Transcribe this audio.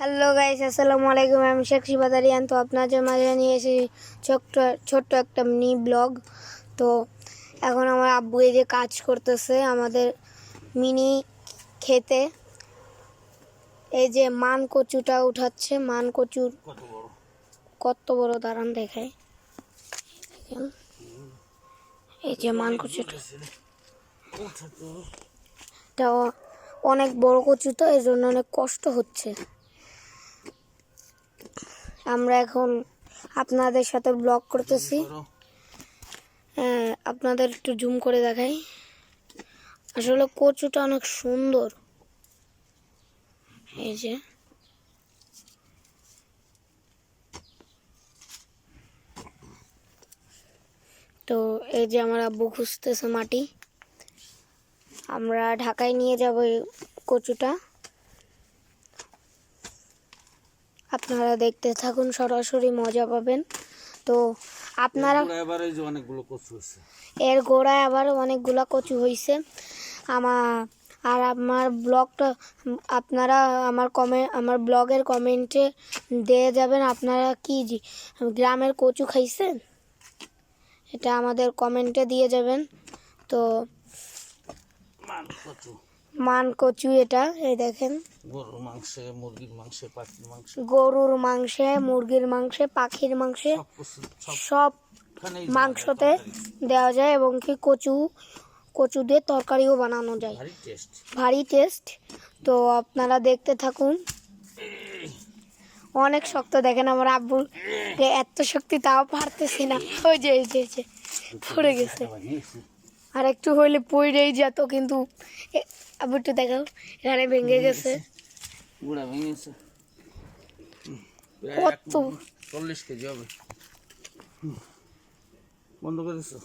Hello guys, আসসালামু আলাইকুম। আমি শেখ শিবাদারিয়ান। তো আপনাদের মাঝে নিয়ে এসেছি ছোট্ট একটা মিনি ব্লগ। তো এখন আমার আব্বু এই যে কাজ করতেছে আমাদের মিনি খেতে। এই যে মান কচুটা উঠাচ্ছে। মান কচুর কত বড় দাঁড়ান দেখায়। এই যে মান কচুটা, এটা অনেক বড় কচু, তো এই জন্য অনেক কষ্ট হচ্ছে। আমরা এখন আপনাদের সাথে ব্লগ করতেছি। হ্যাঁ, আপনাদের একটু জুম করে দেখাই। আসলে কচুটা অনেক সুন্দর। এই যে তো এই যে আমার আব্বু খুঁজতেছে মাটি। আমরা ঢাকায় নিয়ে যাব এই কচুটা। আপনারা দেখতে থাকুন, সরাসরি মজা পাবেন। তো আপনারা এর গোড়ায় আবার অনেকগুলা কচু হয়েছে। আমার ব্লগটা আপনারা আমার ব্লগের কমেন্টে দিয়ে যাবেন আপনারা কি গ্রামের কচু খাইছেন, এটা আমাদের কমেন্টে দিয়ে যাবেন। তো মান কচু এটা, এই দেখেন, গরুর মাংসে, মুরগির মাংসে, পাখির মাংসে, সব মাংসতে দেওয়া যায় এবং কি কচু দিয়ে তরকারিও বানানো যায়। ভারী টেস্ট। তো আপনারা দেখতে থাকুন। অনেক শক্ত, দেখেন আমার আব্বুর এত শক্তি, তাও পারতেছি না। ওই যে পড়ে গেছে, আর একটু হইলে পড়েই যেত, কিন্তু আব্বু একটু দেখাও, এখানে ভেঙে গেছে। কত 40 কেজি হবে। বন্ধ করে দিছো?